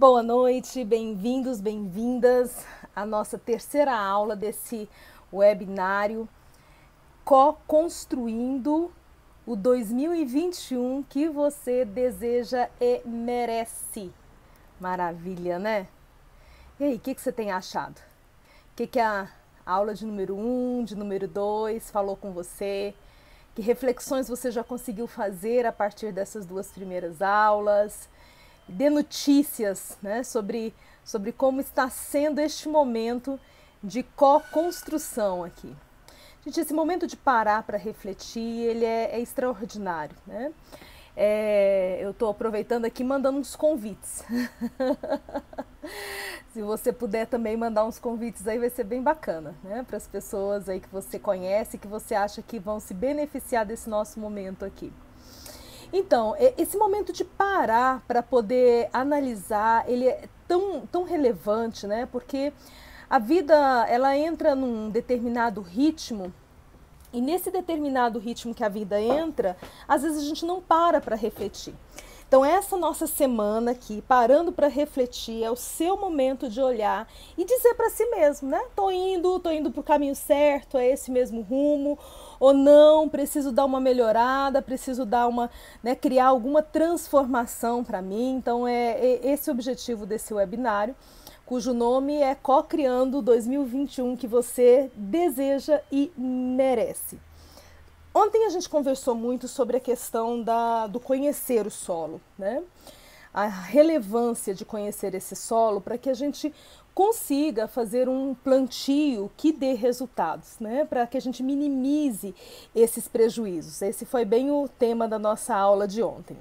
Boa noite, bem-vindos, bem-vindas à nossa terceira aula desse webinário Co-construindo o 2021 que você deseja e merece. Maravilha, né? E aí, o que você tem achado? O que a aula de número 1, de número 2 falou com você? Que reflexões você já conseguiu fazer a partir dessas duas primeiras aulas? Dê notícias, né, sobre como está sendo este momento de co-construção aqui. Gente, esse momento de parar para refletir, ele é extraordinário, né? Eu estou aproveitando aqui mandando uns convites. Se você puder também mandar uns convites aí, vai ser bem bacana, né? Para as pessoas aí que você conhece, que você acha que vão se beneficiar desse nosso momento aqui. Então, esse momento de parar para poder analisar, ele é tão relevante, né? Porque a vida, ela entra num determinado ritmo, e nesse determinado ritmo que a vida entra, às vezes a gente não para refletir. Então, essa nossa semana aqui, parando para refletir, é o seu momento de olhar e dizer para si mesmo, né? Tô indo para o caminho certo, é esse mesmo rumo, ou não, preciso dar uma melhorada, preciso dar criar alguma transformação para mim. Então, é esse o objetivo desse webinário, cujo nome é Co-criando 2021 que você deseja e merece. Ontem a gente conversou muito sobre a questão do conhecer o solo, né? A relevância de conhecer esse solo para que a gente consiga fazer um plantio que dê resultados, né? Para que a gente minimize esses prejuízos. Esse foi bem o tema da nossa aula de ontem.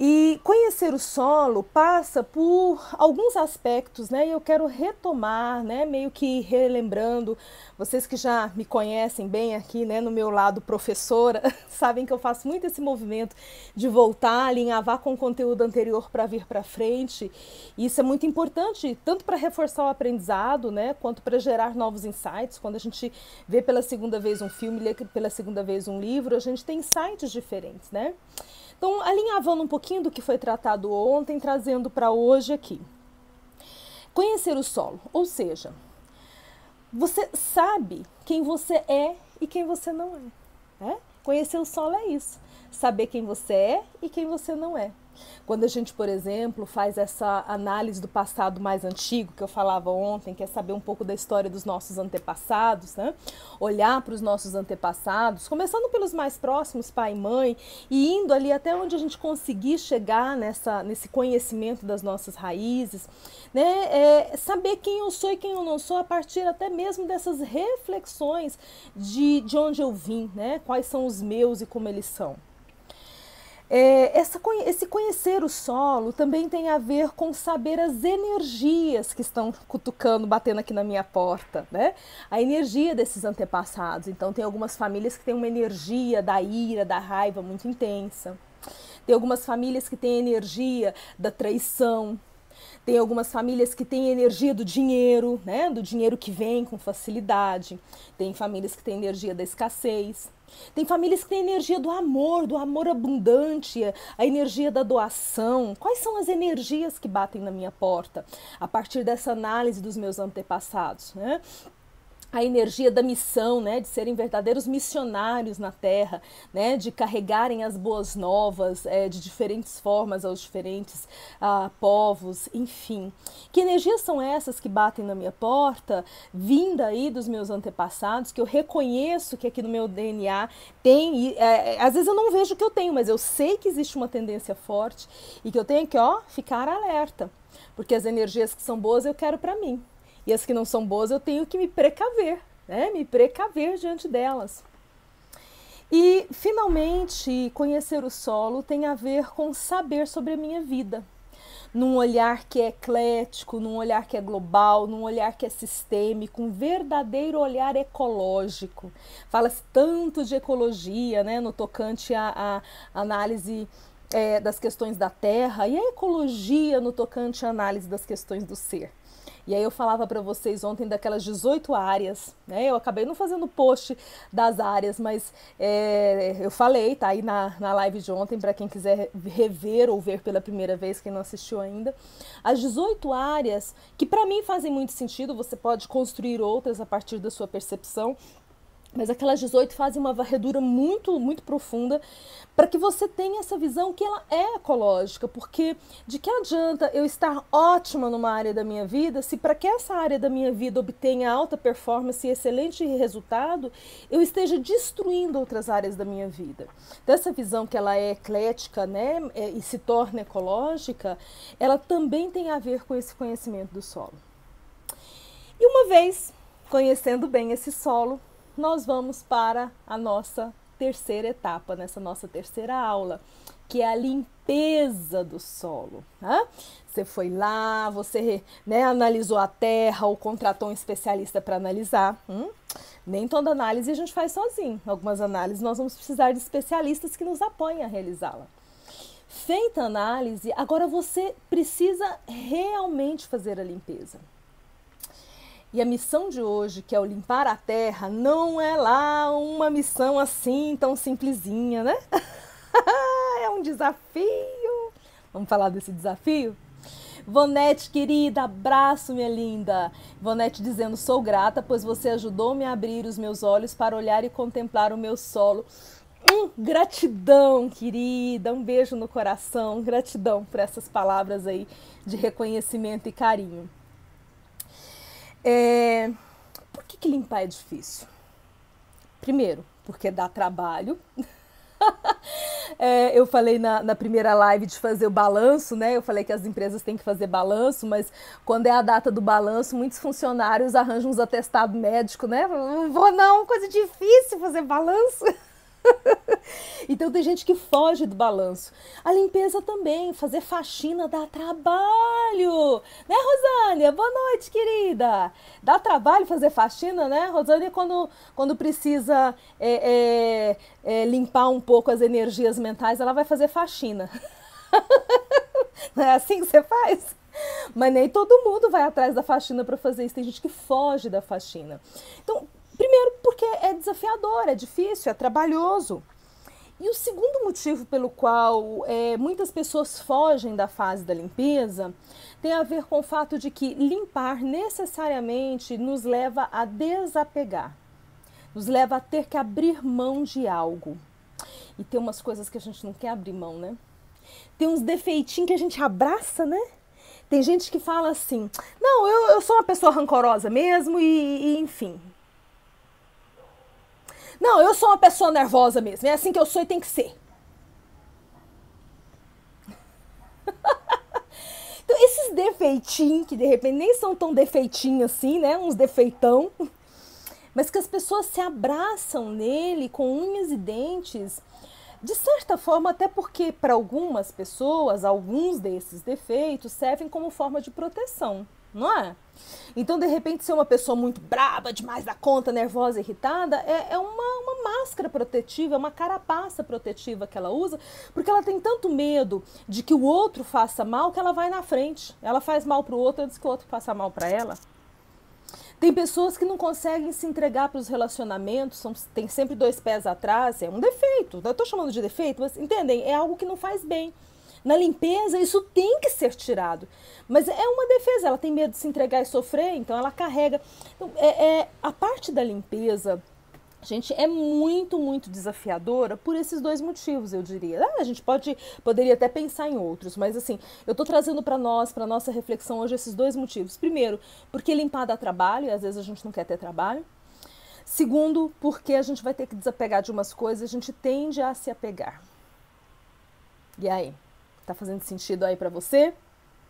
E conhecer o solo passa por alguns aspectos, né? E eu quero retomar, né? Meio que relembrando, vocês que já me conhecem bem aqui, né? No meu lado professora, sabem que eu faço muito esse movimento de voltar, alinhavar com o conteúdo anterior para vir para frente. E isso é muito importante, tanto para reforçar o aprendizado, né? Quanto para gerar novos insights. Quando a gente vê pela segunda vez um filme, lê pela segunda vez um livro, a gente tem insights diferentes, né? Então, alinhavando um pouquinho do que foi tratado ontem, trazendo para hoje aqui. Conhecer o solo, ou seja, você sabe quem você é e quem você não é, né? Conhecer o solo é isso, saber quem você é e quem você não é. Quando a gente, por exemplo, faz essa análise do passado mais antigo, que eu falava ontem, que é saber um pouco da história dos nossos antepassados, né? Olhar para os nossos antepassados, começando pelos mais próximos, pai e mãe, e indo ali até onde a gente conseguir chegar nesse conhecimento das nossas raízes, né? Saber quem eu sou e quem eu não sou a partir até mesmo dessas reflexões de onde eu vim, né? Quais são os meus e como eles são. Esse conhecer o solo também tem a ver com saber as energias que estão cutucando, batendo aqui na minha porta, né? A energia desses antepassados. Então, tem algumas famílias que têm uma energia da ira, da raiva muito intensa. Tem algumas famílias que têm energia da traição. Tem algumas famílias que têm energia do dinheiro, né? Do dinheiro que vem com facilidade. Tem famílias que têm energia da escassez. Tem famílias que têm energia do amor abundante, a energia da doação. Quais são as energias que batem na minha porta a partir dessa análise dos meus antepassados, né? A energia da missão, né, de serem verdadeiros missionários na Terra, né, de carregarem as boas novas de diferentes formas aos diferentes povos, enfim. Que energias são essas que batem na minha porta, vinda aí dos meus antepassados, que eu reconheço que aqui no meu DNA tem, às vezes eu não vejo que eu tenho, mas eu sei que existe uma tendência forte e que eu tenho que, ficar alerta, porque as energias que são boas eu quero para mim. E as que não são boas eu tenho que me precaver, né? Me precaver diante delas. E, finalmente, conhecer o solo tem a ver com saber sobre a minha vida. Num olhar que é eclético, num olhar que é global, num olhar que é sistêmico, um verdadeiro olhar ecológico. Fala-se tanto de ecologia, né? No tocante à análise das questões da terra, e a ecologia no tocante à análise das questões do ser. E aí eu falava para vocês ontem daquelas 18 áreas, né? Eu acabei não fazendo post das áreas, mas eu falei, tá aí na live de ontem, para quem quiser rever ou ver pela primeira vez, quem não assistiu ainda. As 18 áreas, que para mim fazem muito sentido, você pode construir outras a partir da sua percepção, mas aquelas 18 fazem uma varredura muito, muito profunda para que você tenha essa visão que ela é ecológica, porque de que adianta eu estar ótima numa área da minha vida se para que essa área da minha vida obtenha alta performance e excelente resultado, eu esteja destruindo outras áreas da minha vida. Então, essa visão que ela é eclética, né, e se torna ecológica, ela também tem a ver com esse conhecimento do solo. E uma vez conhecendo bem esse solo, nós vamos para a nossa terceira etapa, nessa nossa terceira aula, que é a limpeza do solo. Né? Você foi lá, você, né, analisou a terra ou contratou um especialista para analisar. Nem toda análise a gente faz sozinho. Algumas análises nós vamos precisar de especialistas que nos apoiem a realizá-la. Feita a análise, agora você precisa realmente fazer a limpeza. E a missão de hoje, que é o limpar a terra, não é lá uma missão assim tão simplesinha, né? É um desafio. Vamos falar desse desafio? Vonete, querida, abraço, minha linda. Vonete dizendo, sou grata, pois você ajudou-me a abrir os meus olhos para olhar e contemplar o meu solo. Gratidão, querida, um beijo no coração, gratidão por essas palavras aí de reconhecimento e carinho. Por que limpar é difícil? Primeiro, porque dá trabalho. Eu falei na primeira live de fazer o balanço, né? Eu falei que as empresas têm que fazer balanço, mas quando é a data do balanço, muitos funcionários arranjam uns atestados médicos, né? Não vou não, coisa difícil fazer balanço. Então tem gente que foge do balanço. A limpeza também, fazer faxina dá trabalho, né, Rosânia? Boa noite, querida. Dá trabalho fazer faxina, né? Rosânia, quando precisa limpar um pouco as energias mentais, ela vai fazer faxina. Não é assim que você faz? Mas nem todo mundo vai atrás da faxina para fazer isso. Tem gente que foge da faxina. Então, primeiro, porque é desafiador, é difícil, é trabalhoso. E o segundo motivo pelo qual muitas pessoas fogem da fase da limpeza tem a ver com o fato de que limpar necessariamente nos leva a desapegar, nos leva a ter que abrir mão de algo. E tem umas coisas que a gente não quer abrir mão, né? Tem uns defeitinhos que a gente abraça, né? Tem gente que fala assim, não, eu sou uma pessoa rancorosa mesmo e enfim. Não, eu sou uma pessoa nervosa mesmo, é assim que eu sou e tem que ser. Então, esses defeitinhos, que de repente nem são tão defeitinhos assim, né? Uns defeitão, mas que as pessoas se abraçam nele com unhas e dentes, de certa forma, até porque para algumas pessoas, alguns desses defeitos servem como forma de proteção, não é? Então, de repente, ser uma pessoa muito braba, demais da conta, nervosa, irritada, é uma máscara protetiva, é uma carapaça protetiva que ela usa, porque ela tem tanto medo de que o outro faça mal que ela vai na frente. Ela faz mal para o outro antes que o outro faça mal para ela. Tem pessoas que não conseguem se entregar para os relacionamentos, tem sempre dois pés atrás, é um defeito. Eu estou chamando de defeito, mas entendem? É algo que não faz bem. Na limpeza, isso tem que ser tirado. Mas é uma defesa, ela tem medo de se entregar e sofrer, então ela carrega. Então, a parte da limpeza, gente, é muito, muito desafiadora por esses dois motivos, eu diria. A gente poderia até pensar em outros, mas assim, eu estou trazendo para nossa reflexão hoje esses dois motivos. Primeiro, porque limpar dá trabalho, e às vezes a gente não quer ter trabalho. Segundo, porque a gente vai ter que desapegar de umas coisas, a gente tende a se apegar. E aí? Tá fazendo sentido aí para você?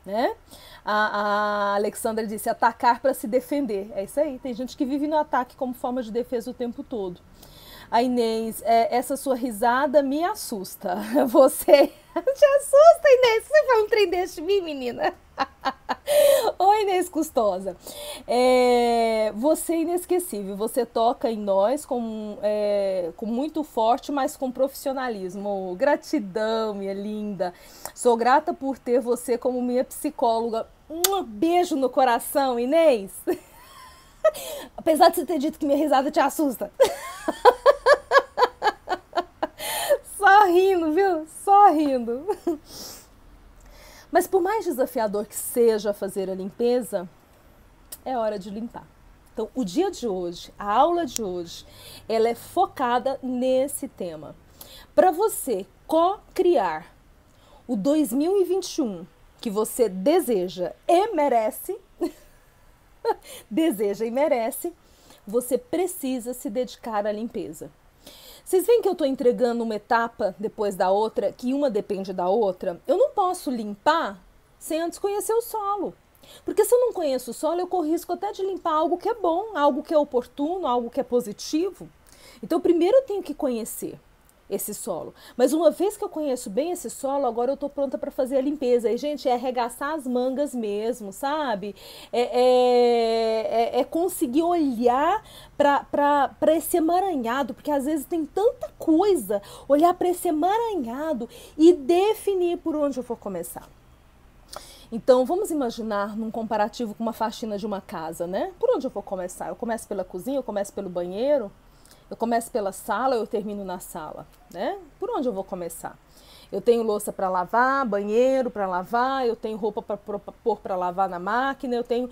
Né? A Alexandra disse atacar para se defender. É isso aí, tem gente que vive no ataque como forma de defesa o tempo todo. A Inês, essa sua risada me assusta. Você te assusta, Inês? Você foi um trem desse de mim, menina? Oi, Inês Custosa. Você é inesquecível, você toca em nós com muito forte, mas com profissionalismo. Gratidão, minha linda. Sou grata por ter você como minha psicóloga. Um beijo no coração, Inês. Apesar de você ter dito que minha risada te assusta. Só rindo, viu? Só rindo. Mas por mais desafiador que seja fazer a limpeza, é hora de limpar. Então, o dia de hoje, a aula de hoje, ela é focada nesse tema. Para você co-criar o 2021 que você deseja e merece, deseja e merece, você precisa se dedicar à limpeza. Vocês veem que eu estou entregando uma etapa depois da outra, que uma depende da outra? Eu não posso limpar sem antes conhecer o solo. Porque se eu não conheço o solo, eu corro risco até de limpar algo que é bom, algo que é oportuno, algo que é positivo. Então, primeiro eu tenho que conhecer esse solo. Mas uma vez que eu conheço bem esse solo, agora eu estou pronta para fazer a limpeza. E, gente, é arregaçar as mangas mesmo, sabe? É conseguir olhar para esse emaranhado, porque às vezes tem tanta coisa, olhar para esse emaranhado e definir por onde eu vou começar. Então, vamos imaginar num comparativo com uma faxina de uma casa, né? Por onde eu vou começar? Eu começo pela cozinha, eu começo pelo banheiro? Eu começo pela sala, eu termino na sala, né? Por onde eu vou começar? Eu tenho louça para lavar, banheiro para lavar, eu tenho roupa para pôr para lavar na máquina, eu tenho.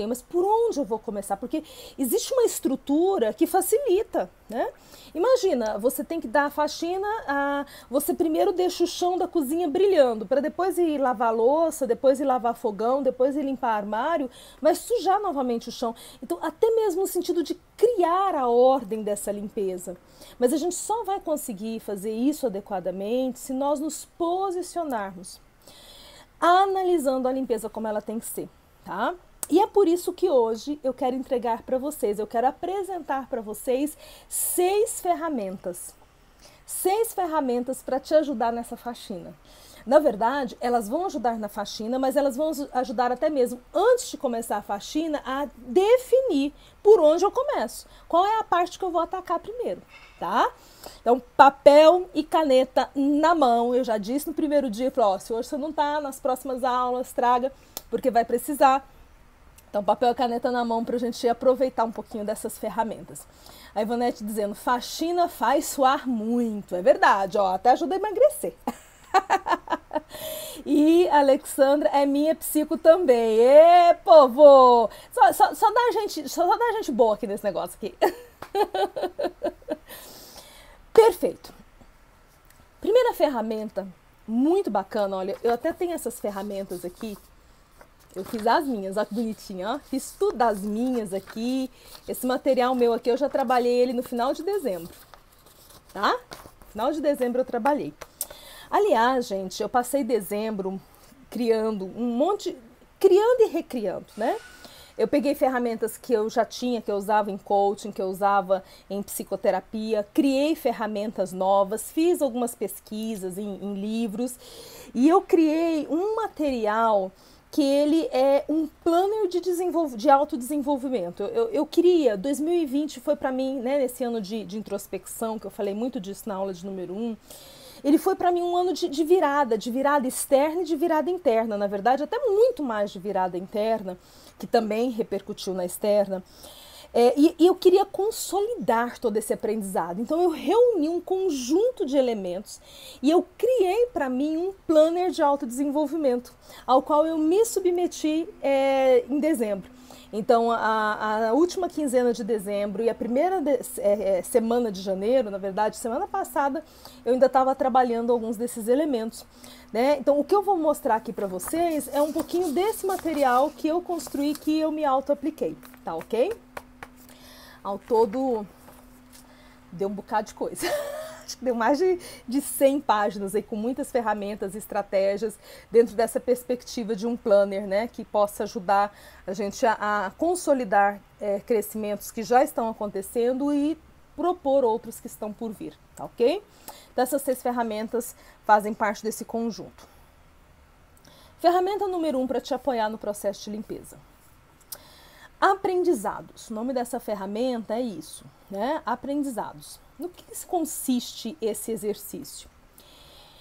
Mas por onde eu vou começar? Porque existe uma estrutura que facilita, né? Imagina, você tem que dar a faxina, você primeiro deixa o chão da cozinha brilhando, para depois ir lavar a louça, depois ir lavar fogão, depois ir limpar armário, mas sujar novamente o chão. Então, até mesmo no sentido de criar a ordem dessa limpeza. Mas a gente só vai conseguir fazer isso adequadamente se nós nos posicionarmos, analisando a limpeza como ela tem que ser, tá? E é por isso que hoje eu quero entregar para vocês, eu quero apresentar para vocês 6 ferramentas. 6 ferramentas para te ajudar nessa faxina. Na verdade, elas vão ajudar na faxina, mas elas vão ajudar até mesmo antes de começar a faxina a definir por onde eu começo. Qual é a parte que eu vou atacar primeiro, tá? Então, papel e caneta na mão. Eu já disse no primeiro dia, falei, ó, se hoje você não tá, nas próximas aulas traga, porque vai precisar. Então, papel e caneta na mão para a gente aproveitar um pouquinho dessas ferramentas. A Ivonete dizendo, faxina faz suar muito. É verdade, ó, até ajuda a emagrecer. E a Alexandra é minha psico também. Ê, povo! Só dá gente boa aqui nesse negócio aqui. Perfeito. Primeira ferramenta, muito bacana, olha, eu até tenho essas ferramentas aqui. Eu fiz as minhas, olha que bonitinho, ó. Fiz tudo das minhas aqui. Esse material meu aqui, eu já trabalhei ele no final de dezembro, tá? Final de dezembro eu trabalhei. Aliás, gente, eu passei dezembro criando criando e recriando, né? Eu peguei ferramentas que eu já tinha, que eu usava em coaching, que eu usava em psicoterapia, criei ferramentas novas, fiz algumas pesquisas em livros e eu criei um material que ele é um planner de autodesenvolvimento. Eu queria, 2020 foi para mim, né, nesse ano de introspecção, que eu falei muito disso na aula de número 1, ele foi para mim um ano de virada externa e de virada interna, na verdade, até muito mais de virada interna, que também repercutiu na externa. E eu queria consolidar todo esse aprendizado. Então eu reuni um conjunto de elementos e eu criei para mim um planner de autodesenvolvimento, ao qual eu me submeti em dezembro. Então, a última quinzena de dezembro e a primeira semana de janeiro, na verdade, semana passada, eu ainda estava trabalhando alguns desses elementos, né? Então, o que eu vou mostrar aqui para vocês é um pouquinho desse material que eu construí, que eu me auto-apliquei, tá ok? Ao todo, deu um bocado de coisa. Acho que deu mais de 100 páginas aí, com muitas ferramentas, estratégias, dentro dessa perspectiva de um planner, né, que possa ajudar a gente a consolidar crescimentos que já estão acontecendo e propor outros que estão por vir, tá ok? Então, essas 6 ferramentas fazem parte desse conjunto. Ferramenta número 1 para te apoiar no processo de limpeza. Aprendizados. O nome dessa ferramenta é isso, né? Aprendizados. No que consiste esse exercício?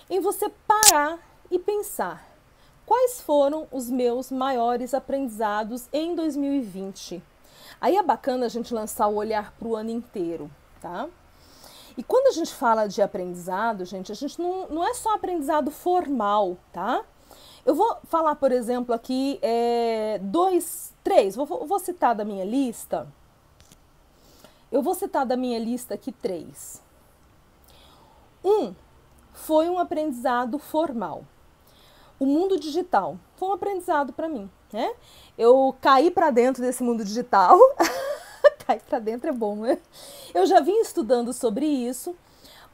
Em você parar e pensar quais foram os meus maiores aprendizados em 2020. Aí é bacana a gente lançar o olhar para o ano inteiro, tá? E quando a gente fala de aprendizado, gente, a gente não é só aprendizado formal, tá? Eu vou falar, por exemplo, aqui três, vou citar da minha lista. Eu vou citar da minha lista aqui 3. Foi um aprendizado formal. O mundo digital foi um aprendizado para mim, né? Eu caí para dentro desse mundo digital. Cair para dentro é bom, né? Eu já vim estudando sobre isso,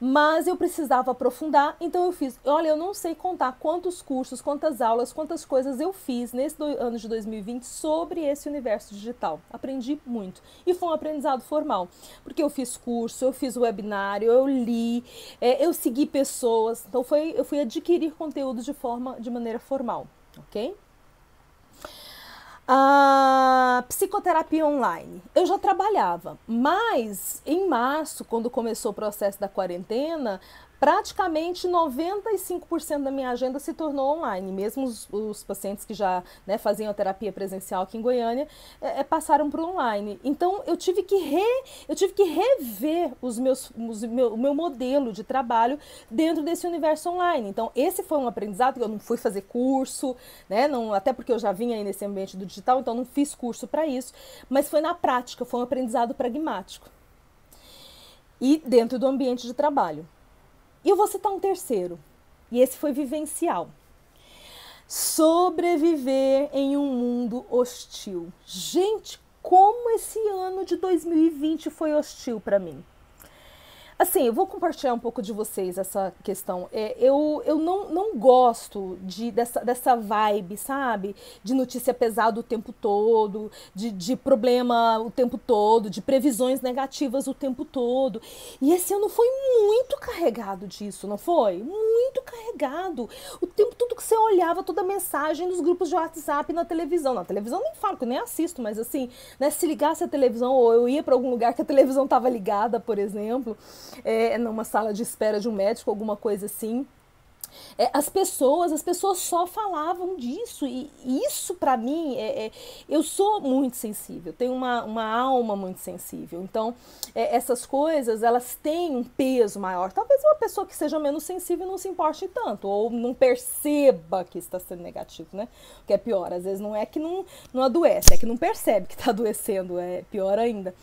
mas eu precisava aprofundar, então eu fiz. Olha, eu não sei contar quantos cursos, quantas aulas, quantas coisas eu fiz nesse ano de 2020 sobre esse universo digital. Aprendi muito. E foi um aprendizado formal, porque eu fiz curso, eu fiz webinário, eu li, eu segui pessoas. Então eu fui adquirir conteúdo de maneira formal, ok? A psicoterapia online. Eu já trabalhava, mas em março, quando começou o processo da quarentena, praticamente 95% da minha agenda se tornou online. Mesmo os pacientes que já, né, faziam a terapia presencial aqui em Goiânia passaram para o online. Então eu tive que rever o meu modelo de trabalho dentro desse universo online. Então esse foi um aprendizado. Eu não fui fazer curso, né, até porque eu já vinha aí nesse ambiente do digital, então não fiz curso para isso, mas foi na prática, foi um aprendizado pragmático. E dentro do ambiente de trabalho. E eu vou citar um terceiro, e esse foi vivencial. Sobreviver em um mundo hostil. Gente, como esse ano de 2020 foi hostil para mim. Assim, eu vou compartilhar um pouco de vocês essa questão. Eu não gosto dessa vibe, sabe? De notícia pesada o tempo todo, de problema o tempo todo, de previsões negativas o tempo todo. E esse ano foi muito carregado disso, não foi? Muito carregado. O tempo todo que você olhava, toda a mensagem nos grupos de WhatsApp, na televisão. Na televisão nem falo, que eu nem assisto, mas assim, né, se ligasse a televisão, ou eu ia para algum lugar que a televisão estava ligada, por exemplo, numa sala de espera de um médico, alguma coisa assim. As pessoas só falavam disso, e isso para mim, eu sou muito sensível, tenho uma alma muito sensível, então essas coisas, elas têm um peso maior. Talvez uma pessoa que seja menos sensível não se importe tanto, ou não perceba que está sendo negativo, né? O que é pior, às vezes não é que não adoece, é que não percebe que está adoecendo, é pior ainda.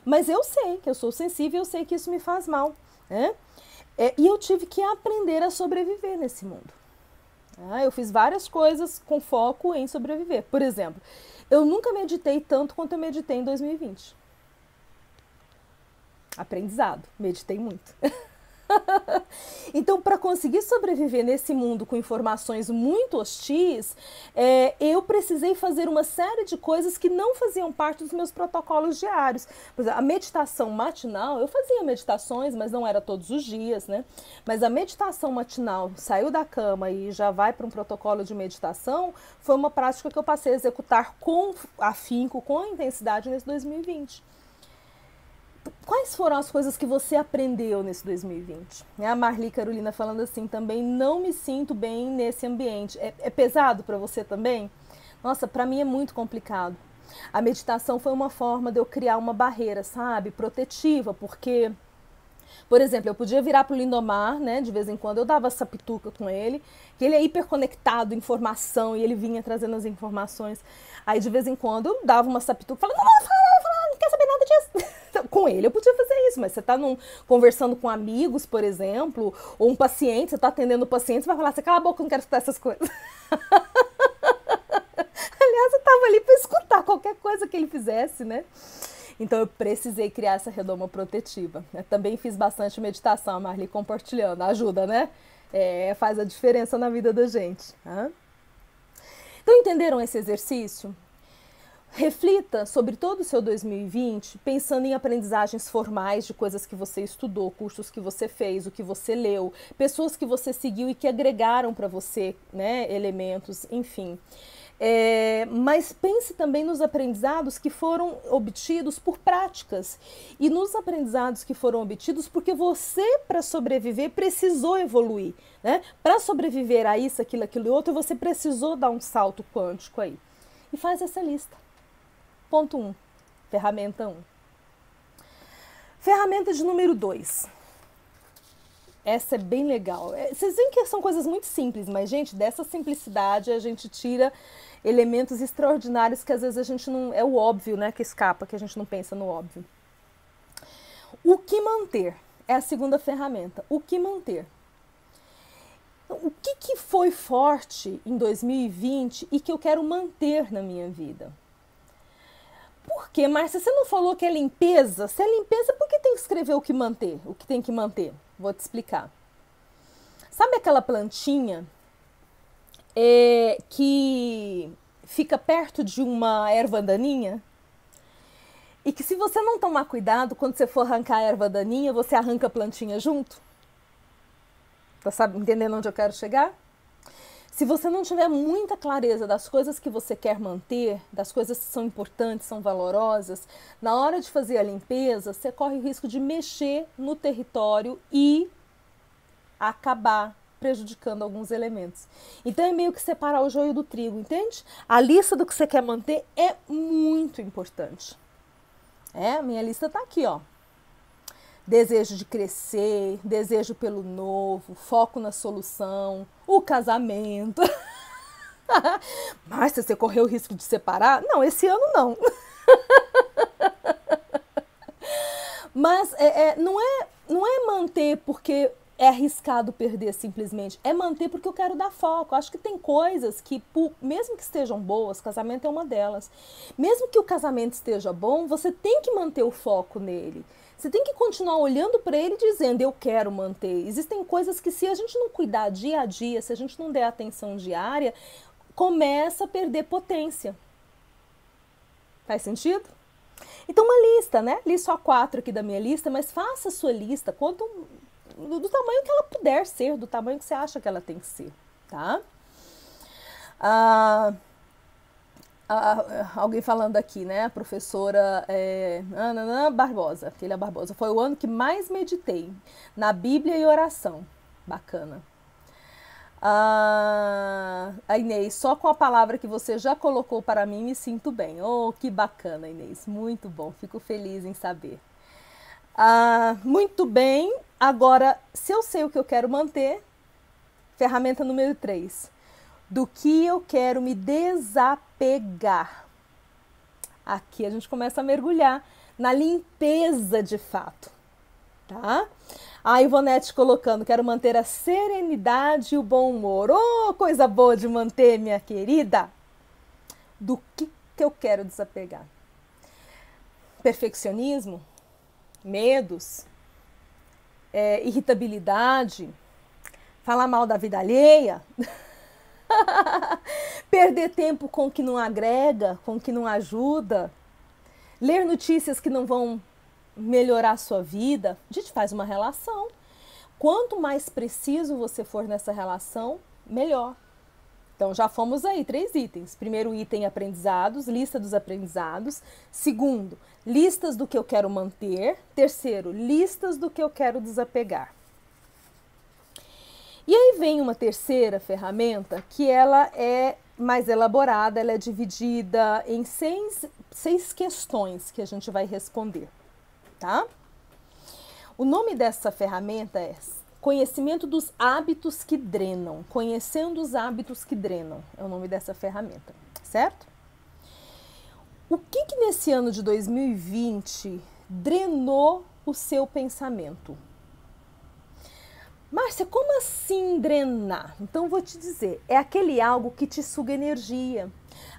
Mas eu sei que eu sou sensível, eu sei que isso me faz mal, né? E eu tive que aprender a sobreviver nesse mundo. Eu fiz várias coisas com foco em sobreviver. Por exemplo, eu nunca meditei tanto quanto eu meditei em 2020. Aprendizado, meditei muito. Então, para conseguir sobreviver nesse mundo com informações muito hostis, eu precisei fazer uma série de coisas que não faziam parte dos meus protocolos diários. Por exemplo, a meditação matinal, eu fazia meditações, mas não era todos os dias, né? Mas a meditação matinal, saiu da cama e já vai para um protocolo de meditação, foi uma prática que eu passei a executar com afinco, com intensidade nesse 2020. Quais foram as coisas que você aprendeu nesse 2020? A Marli Carolina falando assim também, não me sinto bem nesse ambiente. É pesado para você também? Nossa, para mim é muito complicado. A meditação foi uma forma de eu criar uma barreira, sabe? Protetiva, porque, por exemplo, eu podia virar pro Lindomar, né? De vez em quando eu dava essa pituca com ele, que ele é hiperconectado, informação, e ele vinha trazendo as informações. Aí de vez em quando eu dava uma sapituca, falando, não quer saber nada disso. Com ele eu podia fazer isso, mas você está conversando com amigos, por exemplo, ou um paciente, você está atendendo o paciente, você vai falar, você cala a boca, eu não quero escutar essas coisas. Aliás, eu estava ali para escutar qualquer coisa que ele fizesse, né? Então eu precisei criar essa redoma protetiva. Eu também fiz bastante meditação, a Marli compartilhando, ajuda, né? Faz a diferença na vida da gente. Então entenderam esse exercício? Reflita sobre todo o seu 2020, pensando em aprendizagens formais de coisas que você estudou, cursos que você fez, o que você leu, pessoas que você seguiu e que agregaram para você, né, elementos, enfim. Mas pense também nos aprendizados que foram obtidos por práticas e nos aprendizados que foram obtidos porque você, para sobreviver, precisou evoluir, né? Para sobreviver a isso, aquilo e outro, você precisou dar um salto quântico aí. E faz essa lista. Ponto 1, ferramenta 1. Ferramenta de número 2. Essa é bem legal. Vocês veem que são coisas muito simples, mas, gente, dessa simplicidade a gente tira elementos extraordinários que às vezes a gente não... É o óbvio, né, que escapa, que a gente não pensa no óbvio. O que manter? É a segunda ferramenta. O que manter? O que foi forte em 2020 e que eu quero manter na minha vida? Por quê, Márcia? Você não falou que é limpeza? Se é limpeza, por que tem que escrever o que manter? O que tem que manter? Vou te explicar. Sabe aquela plantinha que fica perto de uma erva daninha? E que se você não tomar cuidado, quando você for arrancar a erva daninha, você arranca a plantinha junto? Tá entendendo onde eu quero chegar? Se você não tiver muita clareza das coisas que você quer manter, das coisas que são importantes, são valorosas, na hora de fazer a limpeza, você corre o risco de mexer no território e acabar prejudicando alguns elementos. Então é meio que separar o joio do trigo, entende? A lista do que você quer manter é muito importante. A minha lista tá aqui, ó. Desejo de crescer, desejo pelo novo, foco na solução, o casamento. Márcia, você correu o risco de separar? Não, esse ano não. Mas não é manter porque é arriscado perder simplesmente. É manter porque eu quero dar foco. Acho que tem coisas que, mesmo que estejam boas, casamento é uma delas. Mesmo que o casamento esteja bom, você tem que manter o foco nele. Você tem que continuar olhando para ele e dizendo, eu quero manter. Existem coisas que se a gente não cuidar dia a dia, se a gente não der atenção diária, começa a perder potência. Faz sentido? Então uma lista, né? Li só 4 aqui da minha lista, mas faça a sua lista do tamanho que ela puder ser, do tamanho que você acha que ela tem que ser, tá? Alguém falando aqui, né? A professora Ana Barbosa, Keila Barbosa. Foi o ano que mais meditei na Bíblia e oração. Bacana. A Inês, só com a palavra que você já colocou para mim me sinto bem. Oh, que bacana, Inês. Muito bom. Fico feliz em saber. Muito bem. Agora, se eu sei o que eu quero manter, ferramenta número 3. Do que eu quero me desapegar. Aqui a gente começa a mergulhar na limpeza de fato, tá? A Ivonete colocando, quero manter a serenidade e o bom humor. Oh, coisa boa de manter, minha querida. Do que eu quero desapegar? Perfeccionismo? Medos? Irritabilidade? Falar mal da vida alheia? Perder tempo com o que não agrega, com o que não ajuda, ler notícias que não vão melhorar a sua vida. A gente faz uma relação. Quanto mais preciso você for nessa relação, melhor. Então já fomos aí, 3 itens. Primeiro item, aprendizados, lista dos aprendizados. Segundo, listas do que eu quero manter. Terceiro, listas do que eu quero desapegar. E aí vem uma terceira ferramenta que ela é mais elaborada, ela é dividida em 6 questões que a gente vai responder, tá? O nome dessa ferramenta é Conhecimento dos Hábitos que Drenam. Conhecendo os Hábitos que Drenam é o nome dessa ferramenta, certo? O que nesse ano de 2020 drenou o seu pensamento? Márcia, como assim drenar? Então vou te dizer, é aquele algo que te suga energia,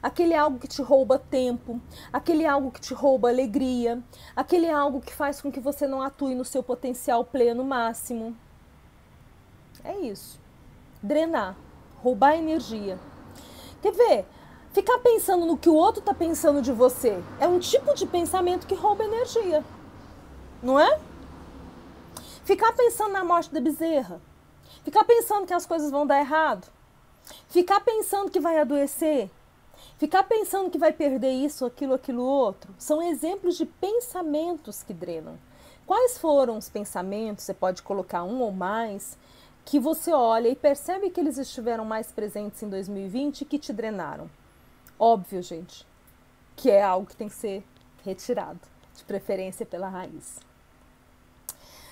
aquele algo que te rouba tempo, aquele algo que te rouba alegria, aquele algo que faz com que você não atue no seu potencial pleno máximo. É isso. Drenar, roubar energia. Quer ver? Ficar pensando no que o outro está pensando de você é um tipo de pensamento que rouba energia, não é? Ficar pensando na morte da bezerra, ficar pensando que as coisas vão dar errado, ficar pensando que vai adoecer, ficar pensando que vai perder isso, aquilo outro, são exemplos de pensamentos que drenam. Quais foram os pensamentos, você pode colocar um ou mais, que você olha e percebe que eles estiveram mais presentes em 2020 e que te drenaram? Óbvio, gente, que é algo que tem que ser retirado, de preferência pela raiz.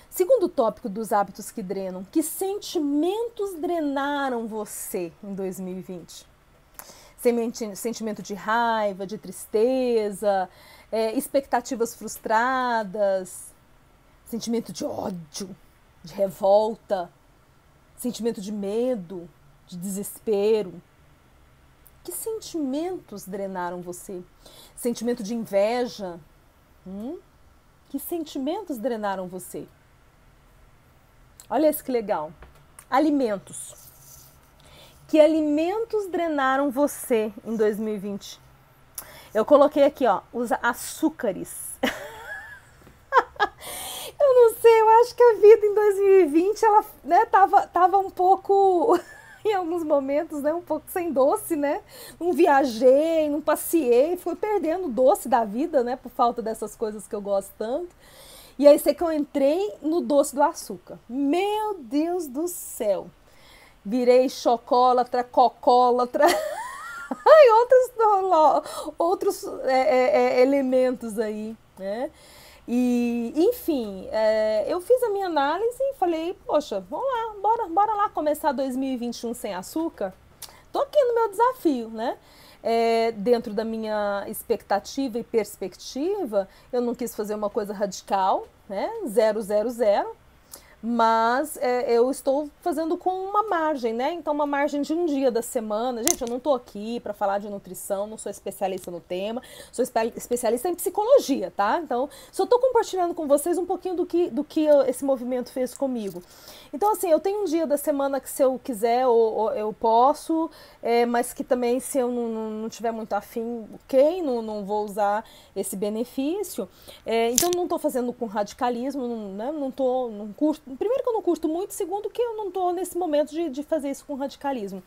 Segundo tópico dos hábitos que drenam, que sentimentos drenaram você em 2020? Sentimento de raiva, de tristeza, expectativas frustradas, sentimento de ódio, de revolta, sentimento de medo, de desespero. Que sentimentos drenaram você? Sentimento de inveja? Que sentimentos drenaram você? Olha esse que legal. Alimentos. Que alimentos drenaram você em 2020? Eu coloquei aqui, ó, os açúcares. Eu não sei, eu acho que a vida em 2020, ela, né, tava um pouco, em alguns momentos, né, um pouco sem doce, né? Não viajei, não passeei, fui perdendo o doce da vida, né, por falta dessas coisas que eu gosto tanto. E aí sei que eu entrei no doce do açúcar. Meu Deus do céu. Virei chocólatra, cocólatra e outros elementos aí, né? E, enfim, eu fiz a minha análise e falei, poxa, vamos lá, bora lá começar 2021 sem açúcar? Tô aqui no meu desafio, né? Dentro da minha expectativa e perspectiva, eu não quis fazer uma coisa radical, né? 0, 0, 0. Mas eu estou fazendo com uma margem, né? Então, uma margem de um dia da semana. Gente, eu não estou aqui para falar de nutrição, não sou especialista no tema, sou especialista em psicologia, tá? Então, só estou compartilhando com vocês um pouquinho do que esse movimento fez comigo. Então, assim, eu tenho um dia da semana que, se eu quiser, eu posso, mas que também, se eu não tiver muito afim, ok, não vou usar esse benefício. Então, não estou fazendo com radicalismo, não curto. Primeiro que eu não curto muito, segundo que eu não estou nesse momento de fazer isso com radicalismo.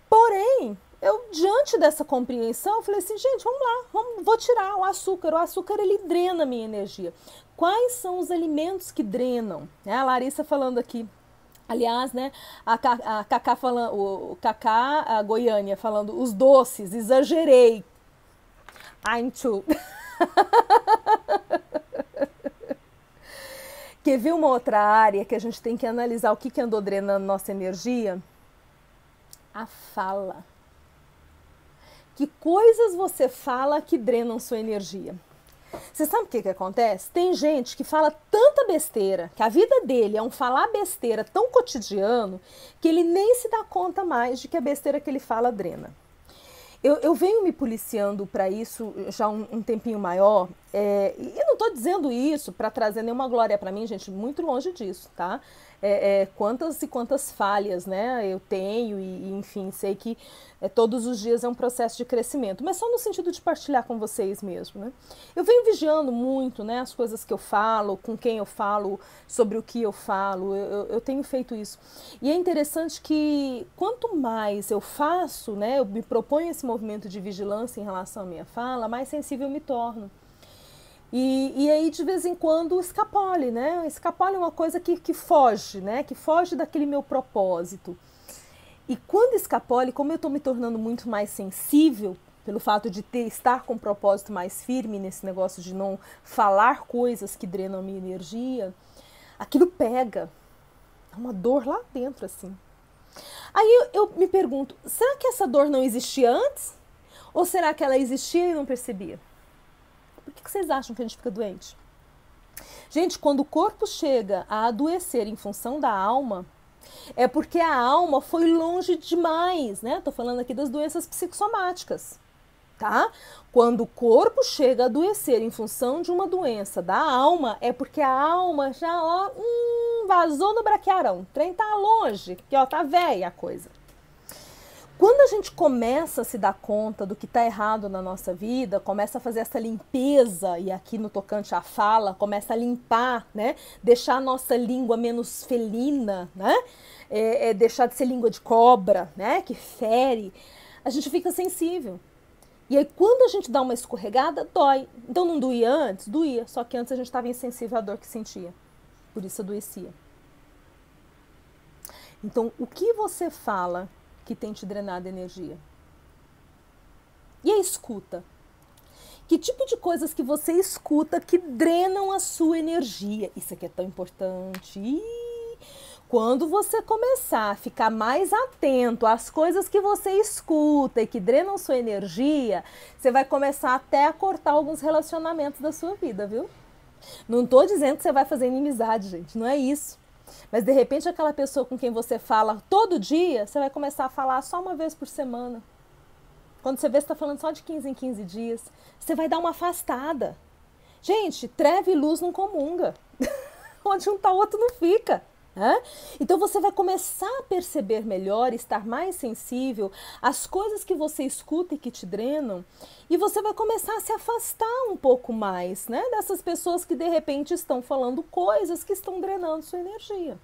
Porém, eu, diante dessa compreensão, eu falei assim, gente, vamos lá, vou tirar o açúcar. O açúcar, ele drena a minha energia. Quais são os alimentos que drenam? A Larissa falando aqui. Aliás, né, a Cacá falando, o Cacá, a Goiânia, falando os doces, exagerei. I'm too. Quer ver uma outra área que a gente tem que analisar o que andou drenando nossa energia? A fala. Que coisas você fala que drenam sua energia? Você sabe o que acontece? Tem gente que fala tanta besteira, que a vida dele é um falar besteira tão cotidiano, que ele nem se dá conta mais de que a besteira que ele fala drena. Eu venho me policiando para isso já um tempinho maior, e eu não estou dizendo isso para trazer nenhuma glória para mim, gente, muito longe disso, tá? Quantas e quantas falhas, né, eu tenho e enfim, sei que todos os dias é um processo de crescimento, mas só no sentido de partilhar com vocês mesmo, né? Eu venho vigiando muito, né, as coisas que eu falo, com quem eu falo, sobre o que eu falo, eu tenho feito isso. E é interessante que quanto mais eu faço, né, eu me proponho esse movimento de vigilância em relação à minha fala, mais sensível eu me torno. E aí, de vez em quando, escapole, né? Escapole é uma coisa que foge, né? Que foge daquele meu propósito. E quando escapole, como eu estou me tornando muito mais sensível, pelo fato de estar com um propósito mais firme nesse negócio de não falar coisas que drenam a minha energia, aquilo pega. É uma dor lá dentro, assim. Aí eu me pergunto, será que essa dor não existia antes? Ou será que ela existia e não percebia? Por que vocês acham que a gente fica doente? Gente, quando o corpo chega a adoecer em função da alma, é porque a alma foi longe demais, né? Tô falando aqui das doenças psicossomáticas, tá? Quando o corpo chega a adoecer em função de uma doença da alma, é porque a alma já, ó, vazou no braquiarão. O trem tá longe, que ó, tá velha a coisa. Quando a gente começa a se dar conta do que está errado na nossa vida, começa a fazer essa limpeza, e aqui no tocante à fala, começa a limpar, né? Deixar a nossa língua menos felina, né? Deixar de ser língua de cobra, né? Que fere, a gente fica sensível. E aí quando a gente dá uma escorregada, dói. Então não doía antes? Doía, só que antes a gente estava insensível à dor que sentia. Por isso adoecia. Então o que você fala que tem te drenado energia? E a escuta? Que tipo de coisas que você escuta que drenam a sua energia? Isso aqui é tão importante. Quando você começar a ficar mais atento às coisas que você escuta e que drenam sua energia, você vai começar até a cortar alguns relacionamentos da sua vida, viu? Não tô dizendo que você vai fazer inimizade, gente, não é isso. Mas de repente aquela pessoa com quem você fala todo dia, você vai começar a falar só uma vez por semana. Quando você vê, você está falando só de 15 em 15 dias. Você vai dar uma afastada. Gente, treva e luz não comunga. Onde um tá, o outro não fica. Né? Então você vai começar a perceber melhor, estar mais sensível às coisas que você escuta e que te drenam, e você vai começar a se afastar um pouco mais, né, dessas pessoas que de repente estão falando coisas que estão drenando sua energia.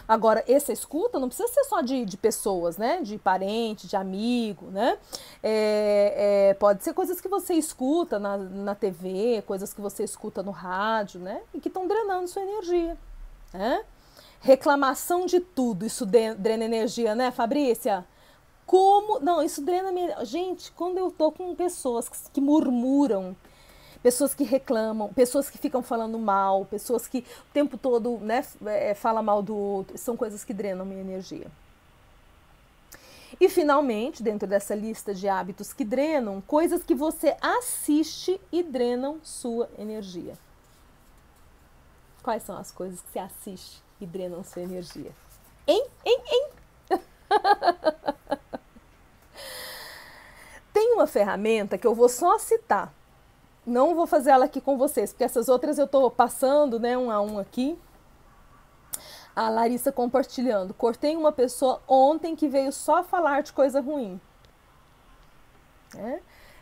Agora, essa escuta não precisa ser só de pessoas, né? De parente, de amigo, né? Pode ser coisas que você escuta na TV, coisas que você escuta no rádio, né? E que estão drenando sua energia. Reclamação de tudo, isso drena energia, né, Fabrícia? Como? Não, isso drena minha... Gente, quando eu tô com pessoas que murmuram, pessoas que reclamam, pessoas que ficam falando mal, pessoas que o tempo todo, né, falam mal do outro, são coisas que drenam minha energia. E finalmente, dentro dessa lista de hábitos que drenam, coisas que você assiste e drenam sua energia. Quais são as coisas que você assiste e drenam sua energia? Hein? Tem uma ferramenta que eu vou só citar. Não vou fazer ela aqui com vocês, porque essas outras eu estou passando, né, um a um aqui. A Larissa compartilhando. Cortei uma pessoa ontem que veio só falar de coisa ruim.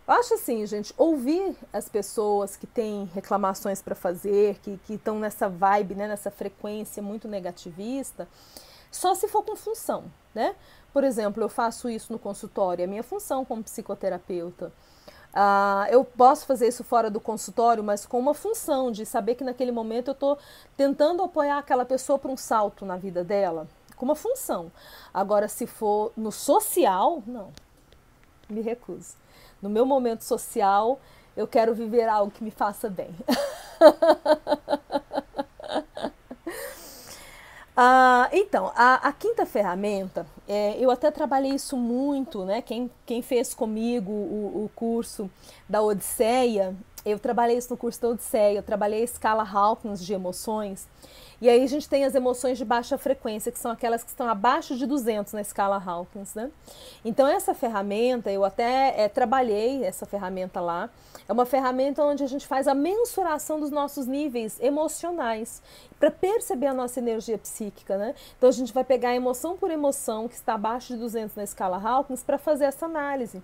Eu acho assim, gente, ouvir as pessoas que têm reclamações para fazer, que estão nessa vibe, né, nessa frequência muito negativista, só se for com função, né? Por exemplo, eu faço isso no consultório, é minha função como psicoterapeuta. Eu posso fazer isso fora do consultório, mas com uma função de saber que naquele momento eu estou tentando apoiar aquela pessoa para um salto na vida dela, com uma função. Agora, se for no social, não, me recuso. No meu momento social, eu quero viver algo que me faça bem. Então, a quinta ferramenta, eu até trabalhei isso muito, né? Quem fez comigo o curso da Odisseia, eu trabalhei isso no curso da Odisseia, eu trabalhei a escala Hawkins de emoções. E aí a gente tem as emoções de baixa frequência, que são aquelas que estão abaixo de 200 na escala Hawkins, né? Então essa ferramenta, eu até trabalhei essa ferramenta lá, é uma ferramenta onde a gente faz a mensuração dos nossos níveis emocionais, para perceber a nossa energia psíquica, né? Então a gente vai pegar emoção por emoção, que está abaixo de 200 na escala Hawkins, para fazer essa análise.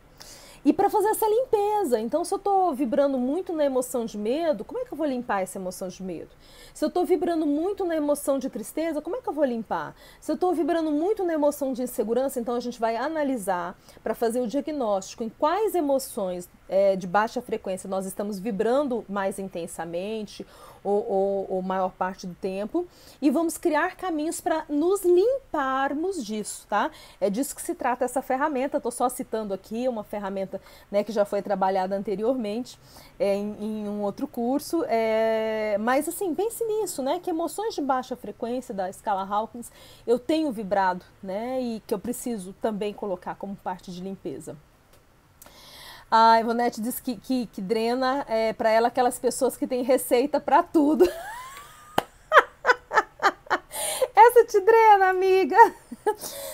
E para fazer essa limpeza. Então, se eu estou vibrando muito na emoção de medo, como é que eu vou limpar essa emoção de medo? Se eu estou vibrando muito na emoção de tristeza, como é que eu vou limpar? Se eu estou vibrando muito na emoção de insegurança, então a gente vai analisar para fazer o diagnóstico em quais emoções de baixa frequência nós estamos vibrando mais intensamente ou maior parte do tempo, e vamos criar caminhos para nos limparmos disso, tá? É disso que se trata essa ferramenta. Estou só citando aqui uma ferramenta, né, que já foi trabalhada anteriormente em um outro curso, mas assim, pense nisso, né, que emoções de baixa frequência da escala Hawkins eu tenho vibrado, né, e que eu preciso também colocar como parte de limpeza. A Ivonete diz que drena para ela aquelas pessoas que têm receita para tudo. Essa te drena, amiga.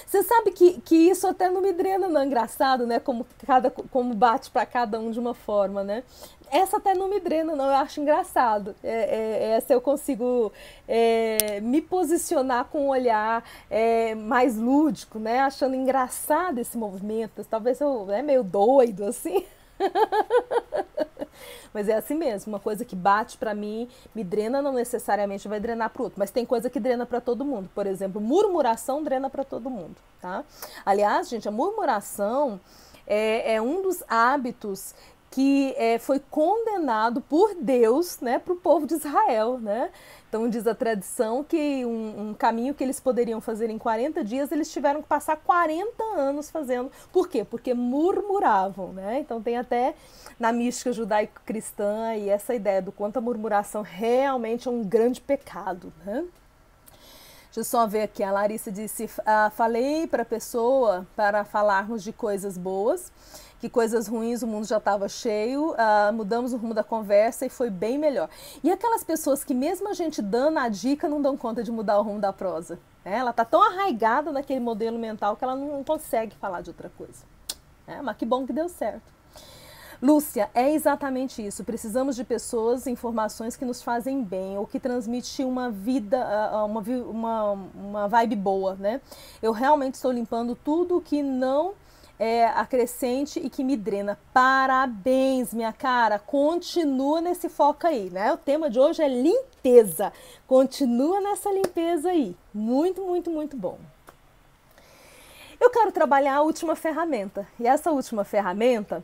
Você sabe que isso até não me drena, não é engraçado, né? Como bate para cada um de uma forma, né? Essa até não me drena, não, eu acho engraçado. Essa eu consigo me posicionar com um olhar mais lúdico, né? Achando engraçado esse movimento. Talvez eu meio doido, assim. Mas é assim mesmo, uma coisa que bate pra mim, me drena, não necessariamente vai drenar pro outro, mas tem coisa que drena pra todo mundo. Por exemplo, murmuração drena pra todo mundo, tá? Aliás, gente, a murmuração é um dos hábitos que foi condenado por Deus, né, para o povo de Israel, né? Então diz a tradição que um caminho que eles poderiam fazer em 40 dias, eles tiveram que passar 40 anos fazendo. Por quê? Porque murmuravam, né? Então tem até na mística judaico-cristã e essa ideia do quanto a murmuração realmente é um grande pecado, né? Deixa eu só ver aqui, a Larissa disse, falei para a pessoa para falarmos de coisas boas, que coisas ruins o mundo já estava cheio, mudamos o rumo da conversa e foi bem melhor. E aquelas pessoas que mesmo a gente dando a dica não dão conta de mudar o rumo da prosa, né? Ela está tão arraigada naquele modelo mental que ela não consegue falar de outra coisa. Mas que bom que deu certo. Lúcia, é exatamente isso. Precisamos de pessoas, informações que nos fazem bem ou que transmitem uma vida, uma vibe boa, né? Eu realmente estou limpando tudo que não acrescente e que me drena. Parabéns, minha cara. Continua nesse foco aí, né? O tema de hoje é limpeza. Continua nessa limpeza aí. Muito, muito, muito bom. Eu quero trabalhar a última ferramenta. E essa última ferramenta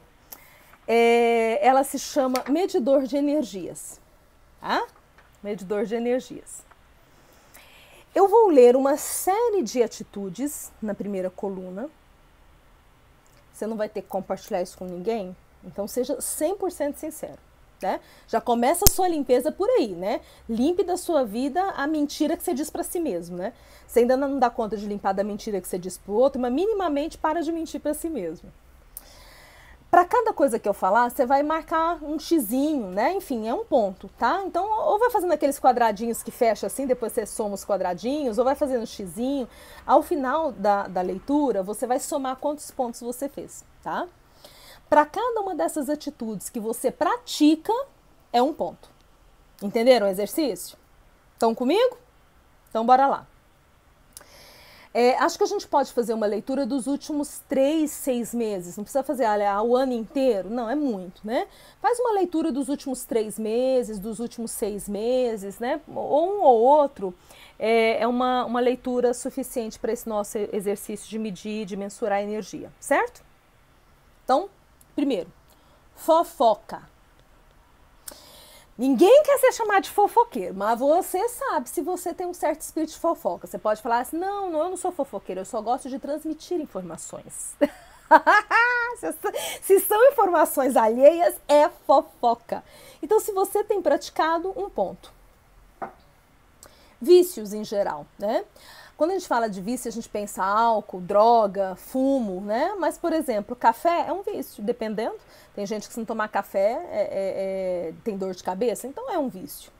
ela se chama medidor de energias, tá? Medidor de energias. Eu vou ler uma série de atitudes na primeira coluna. Você não vai ter que compartilhar isso com ninguém, então seja 100% sincero, né? Já começa a sua limpeza por aí, né? Limpe da sua vida a mentira que você diz para si mesmo, né? Você ainda não dá conta de limpar da mentira que você diz para o outro, mas minimamente para de mentir para si mesmo. Para cada coisa que eu falar, você vai marcar um xizinho, né? Enfim, é um ponto, tá? Então, ou vai fazendo aqueles quadradinhos que fecha assim, depois você soma os quadradinhos, ou vai fazendo um xizinho. Ao final da leitura, você vai somar quantos pontos você fez, tá? Para cada uma dessas atitudes que você pratica, é um ponto. Entenderam o exercício? Estão comigo? Então, bora lá. Acho que a gente pode fazer uma leitura dos últimos 3, 6 meses. Não precisa fazer o ano inteiro. Não, é muito, né? Faz uma leitura dos últimos 3 meses, dos últimos 6 meses, né? Ou um ou outro. É uma leitura suficiente para esse nosso exercício de medir, de mensurar a energia, certo? Então, primeiro, fofoca. Ninguém quer ser chamado de fofoqueiro, mas você sabe se você tem um certo espírito de fofoca. Você pode falar assim, não, eu não sou fofoqueiro, eu só gosto de transmitir informações. Se são informações alheias, é fofoca. Então, se você tem praticado, um ponto. Vícios em geral, né? Quando a gente fala de vício, a gente pensa álcool, droga, fumo, né? Mas, por exemplo, café é um vício, dependendo. Tem gente que se não tomar café tem dor de cabeça, então é um vício.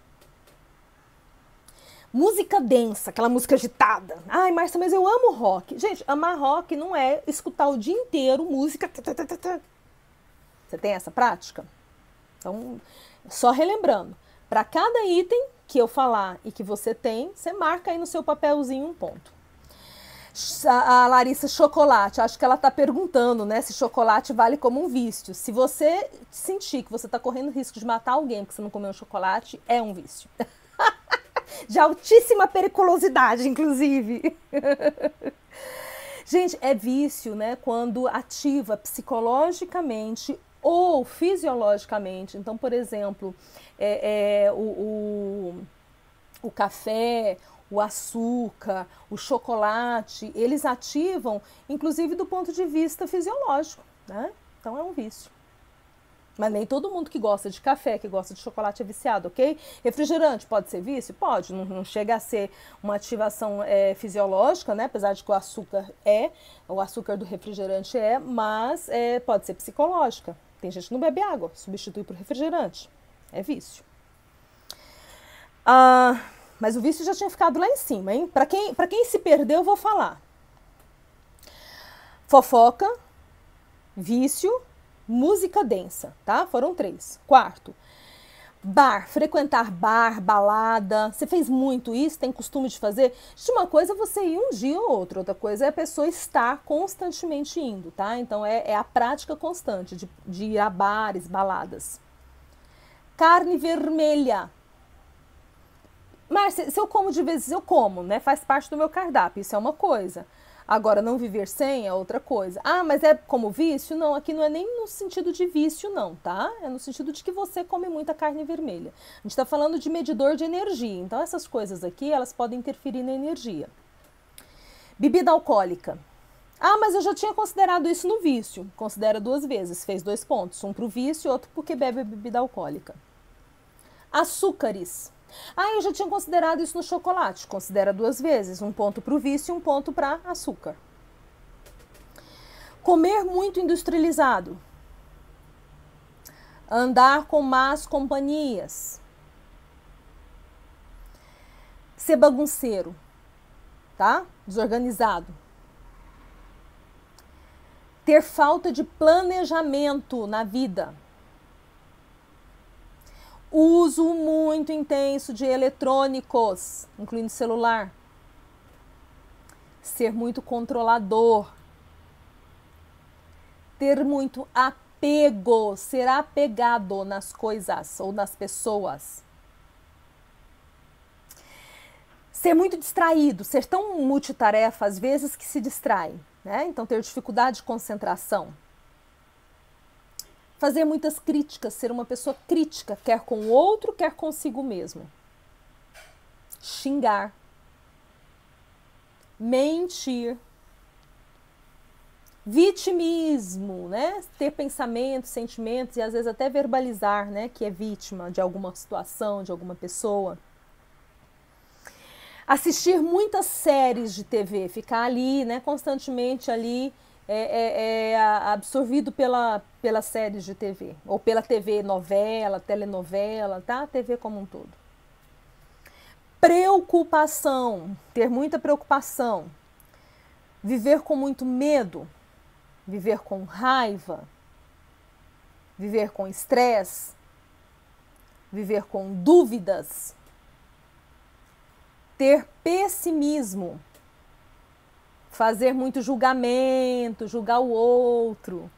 Música densa, aquela música agitada. Ai, Márcia, mas eu amo rock. Gente, amar rock não é escutar o dia inteiro música. Você tem essa prática? Então, só relembrando, para cada item que eu falar e que você tem, você marca aí no seu papelzinho um ponto. A Larissa, chocolate, acho que ela está perguntando, né, se chocolate vale como um vício. Se você sentir que você está correndo risco de matar alguém porque você não comeu um chocolate, é um vício. De altíssima periculosidade, inclusive. Gente, é vício, né, quando ativa psicologicamente ou fisiologicamente. Então, por exemplo, o café, o açúcar, o chocolate, eles ativam, inclusive do ponto de vista fisiológico, né? Então é um vício. Mas nem todo mundo que gosta de café, que gosta de chocolate é viciado, ok? Refrigerante pode ser vício? Pode, não chega a ser uma ativação fisiológica, né? Apesar de que o açúcar do refrigerante mas pode ser psicológica. Tem gente que não bebe água, substitui por refrigerante. É vício. Mas o vício já tinha ficado lá em cima, hein? Para quem se perdeu, eu vou falar. Fofoca, vício, música densa, tá? Foram 3. Quarto, bar, frequentar bar, balada. Você fez muito isso? Tem costume de fazer? Uma coisa é você ir um dia ou outro, outra coisa é a pessoa estar constantemente indo, tá? Então é a prática constante de ir a bares, baladas. Carne vermelha. Márcia, se eu como de vezes, eu como, né? Faz parte do meu cardápio, isso é uma coisa. Agora, não viver sem é outra coisa. Ah, mas é como vício? Não, aqui não é nem no sentido de vício, não, tá? É no sentido de que você come muita carne vermelha. A gente tá falando de medidor de energia. Então, essas coisas aqui, elas podem interferir na energia. Bebida alcoólica. Ah, mas eu já tinha considerado isso no vício. Considera 2 vezes, fez 2 pontos. Um pro vício e outro porque bebe bebida alcoólica. Açúcares. Ah, eu já tinha considerado isso no chocolate. Considera 2 vezes. Um ponto para o vício e um ponto para açúcar. Comer muito industrializado. Andar com más companhias. Ser bagunceiro. Tá? Desorganizado. Ter falta de planejamento na vida. Uso muito intenso de eletrônicos, incluindo celular. Ser muito controlador. Ter muito apego, ser apegado nas coisas ou nas pessoas. Ser muito distraído, ser tão multitarefa às vezes que se distrai, né? Então ter dificuldade de concentração. Fazer muitas críticas, ser uma pessoa crítica, quer com o outro, quer consigo mesmo. Xingar. Mentir. Vitimismo, né? Ter pensamentos, sentimentos e às vezes até verbalizar, né? Que é vítima de alguma situação, de alguma pessoa. Assistir muitas séries de TV, ficar ali, né? Constantemente ali, absorvido pelas séries de TV, ou pela TV novela, telenovela, tá? TV como um todo. Preocupação, ter muita preocupação. Viver com muito medo, viver com raiva, viver com estresse, viver com dúvidas. Ter pessimismo. Fazer muito julgamento, julgar o outro